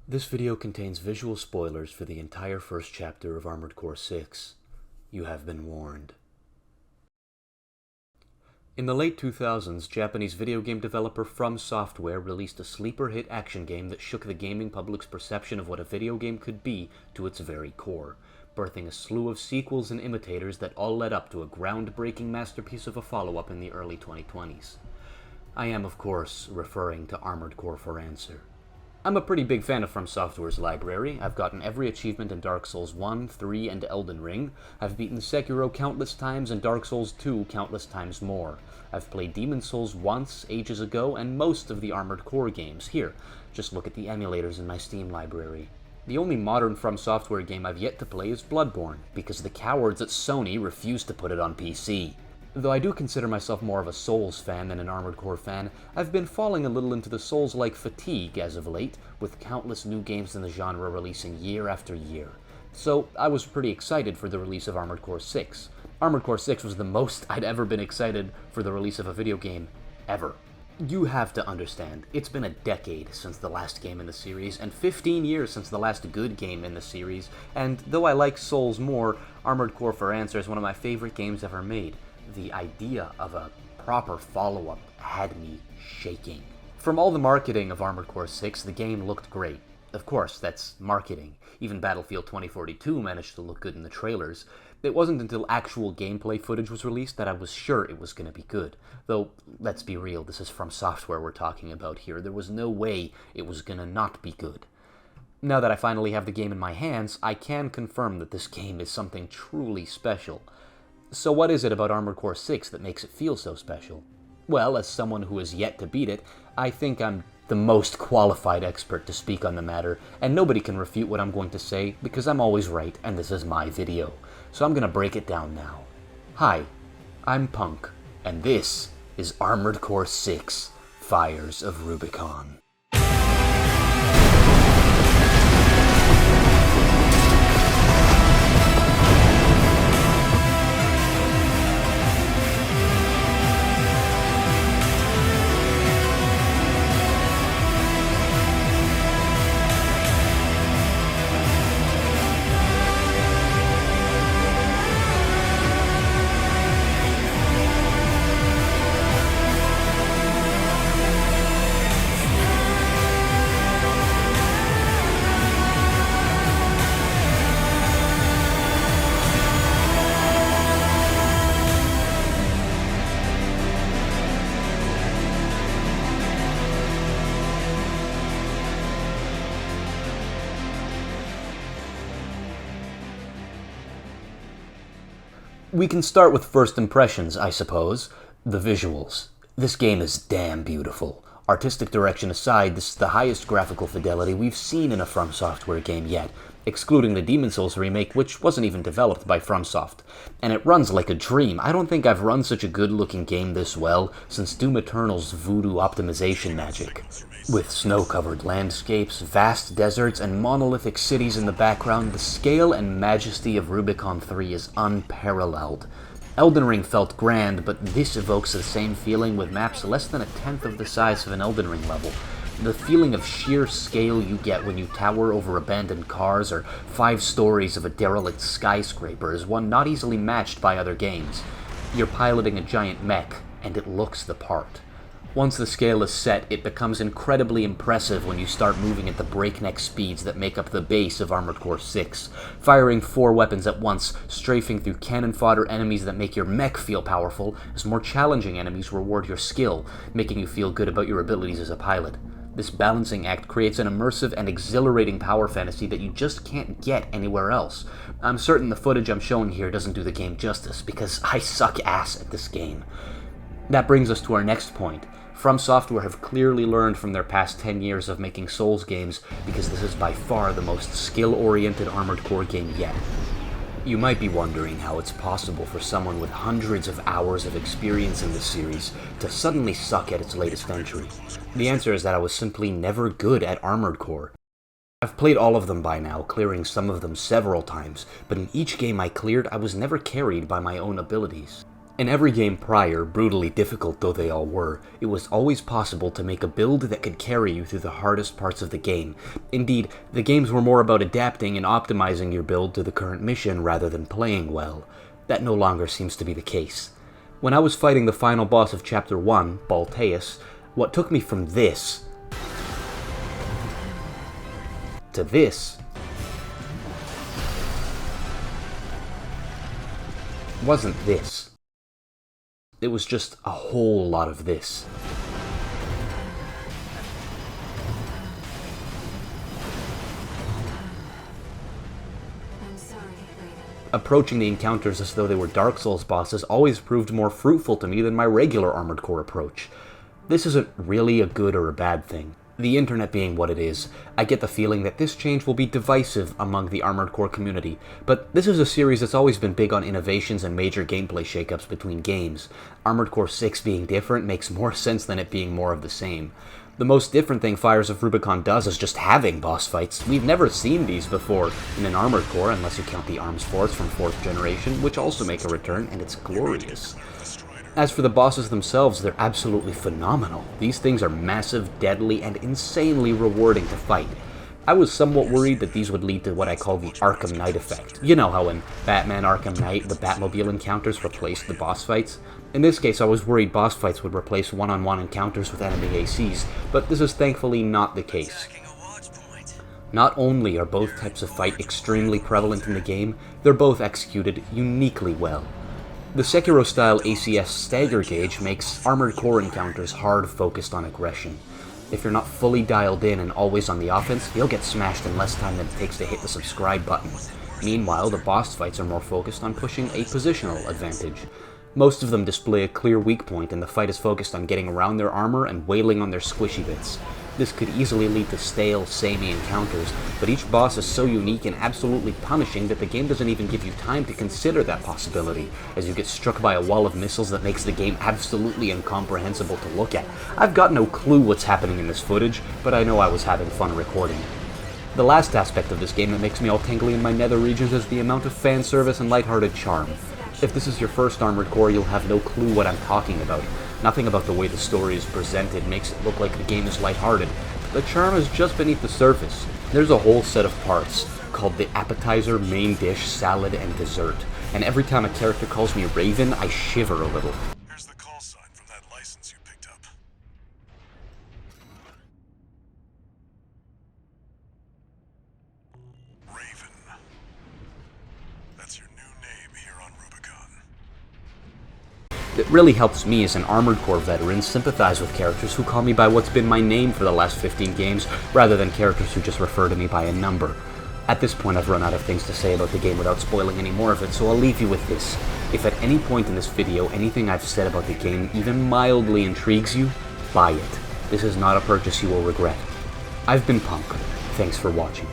This video contains visual spoilers for the entire first chapter of Armored Core 6. You have been warned. In the late 2000s, Japanese video game developer From Software released a sleeper hit action game that shook the gaming public's perception of what a video game could be to its very core, birthing a slew of sequels and imitators that all led up to a groundbreaking masterpiece of a follow-up in the early 2020s. I am, of course, referring to Armored Core 4 Answer. I'm a pretty big fan of From Software's library. I've gotten every achievement in Dark Souls 1, 3, and Elden Ring. I've beaten Sekiro countless times and Dark Souls 2 countless times more. I've played Demon's Souls once, ages ago, and most of the Armored Core games. Here, just look at the emulators in my Steam library. The only modern From Software game I've yet to play is Bloodborne, because the cowards at Sony refused to put it on PC. Though I do consider myself more of a Souls fan than an Armored Core fan, I've been falling a little into the Souls-like fatigue as of late, with countless new games in the genre releasing year after year. So I was pretty excited for the release of Armored Core 6. Armored Core 6 was the most I'd ever been excited for the release of a video game, ever. You have to understand, it's been a decade since the last game in the series, and 15 years since the last good game in the series, and though I like Souls more, Armored Core 4 Answer is one of my favorite games ever made. The idea of a proper follow-up had me shaking. From all the marketing of Armored Core 6, the game looked great. Of course, that's marketing. Even Battlefield 2042 managed to look good in the trailers. It wasn't until actual gameplay footage was released that I was sure it was going to be good. Though, let's be real, this is From Software we're talking about here. There was no way it was going to not be good. Now that I finally have the game in my hands, I can confirm that this game is something truly special. So what is it about Armored Core 6 that makes it feel so special? Well, as someone who has yet to beat it, I think I'm the most qualified expert to speak on the matter, and nobody can refute what I'm going to say because I'm always right and this is my video. So I'm gonna break it down now. Hi, I'm Punk, and this is Armored Core 6: Fires of Rubicon. We can start with first impressions, I suppose. The visuals. This game is damn beautiful. Artistic direction aside, this is the highest graphical fidelity we've seen in a From Software game yet, excluding the Demon's Souls remake, which wasn't even developed by FromSoft. And it runs like a dream. I don't think I've run such a good-looking game this well since Doom Eternal's voodoo optimization magic. With snow-covered landscapes, vast deserts, and monolithic cities in the background, the scale and majesty of Rubicon 3 is unparalleled. Elden Ring felt grand, but this evokes the same feeling with maps less than a tenth of the size of an Elden Ring level. The feeling of sheer scale you get when you tower over abandoned cars or 5 stories of a derelict skyscraper is one not easily matched by other games. You're piloting a giant mech, and it looks the part. Once the scale is set, it becomes incredibly impressive when you start moving at the breakneck speeds that make up the base of Armored Core 6, firing 4 weapons at once, strafing through cannon fodder enemies that make your mech feel powerful, as more challenging enemies reward your skill, making you feel good about your abilities as a pilot. This balancing act creates an immersive and exhilarating power fantasy that you just can't get anywhere else. I'm certain the footage I'm showing here doesn't do the game justice, because I suck ass at this game. That brings us to our next point. From Software have clearly learned from their past 10 years of making Souls games, because this is by far the most skill-oriented Armored Core game yet. You might be wondering how it's possible for someone with hundreds of hours of experience in this series to suddenly suck at its latest entry. The answer is that I was simply never good at Armored Core. I've played all of them by now, clearing some of them several times, but in each game I cleared, I was never carried by my own abilities. In every game prior, brutally difficult though they all were, it was always possible to make a build that could carry you through the hardest parts of the game. Indeed, the games were more about adapting and optimizing your build to the current mission rather than playing well. That no longer seems to be the case. When I was fighting the final boss of Chapter 1, Balteus, what took me from this to this wasn't this. It was just a whole lot of this. Approaching the encounters as though they were Dark Souls bosses always proved more fruitful to me than my regular Armored Core approach. This isn't really a good or a bad thing. The internet being what it is, I get the feeling that this change will be divisive among the Armored Core community, but this is a series that's always been big on innovations and major gameplay shakeups between games. Armored Core 6 being different makes more sense than it being more of the same. The most different thing Fires of Rubicon does is just having boss fights. We've never seen these before in an Armored Core, unless you count the Arms Force from 4th generation, which also make a return, and it's glorious. As for the bosses themselves, they're absolutely phenomenal. These things are massive, deadly, and insanely rewarding to fight. I was somewhat worried that these would lead to what I call the Arkham Knight effect. You know how in Batman Arkham Knight, the Batmobile encounters replaced the boss fights? In this case, I was worried boss fights would replace one-on-one encounters with enemy ACs, but this is thankfully not the case. Not only are both types of fight extremely prevalent in the game, they're both executed uniquely well. The Sekiro-style ACS stagger gauge makes Armored Core encounters hard focused on aggression. If you're not fully dialed in and always on the offense, you'll get smashed in less time than it takes to hit the subscribe button. Meanwhile, the boss fights are more focused on pushing a positional advantage. Most of them display a clear weak point, and the fight is focused on getting around their armor and wailing on their squishy bits. This could easily lead to stale, samey encounters, but each boss is so unique and absolutely punishing that the game doesn't even give you time to consider that possibility, as you get struck by a wall of missiles that makes the game absolutely incomprehensible to look at. I've got no clue what's happening in this footage, but I know I was having fun recording. The last aspect of this game that makes me all tingly in my nether regions is the amount of fan service and lighthearted charm. If this is your first Armored Core, you'll have no clue what I'm talking about. Nothing about the way the story is presented makes it look like the game is lighthearted. The charm is just beneath the surface. There's a whole set of parts, called the appetizer, main dish, salad, and dessert. And every time a character calls me Raven, I shiver a little. Here's the call sign from that license you picked up. Raven. That's your new name here on Rubicon. It really helps me as an Armored Core veteran sympathize with characters who call me by what's been my name for the last 15 games, rather than characters who just refer to me by a number. At this point I've run out of things to say about the game without spoiling any more of it, so I'll leave you with this. If at any point in this video anything I've said about the game even mildly intrigues you, buy it. This is not a purchase you will regret. I've been Punk. Thanks for watching.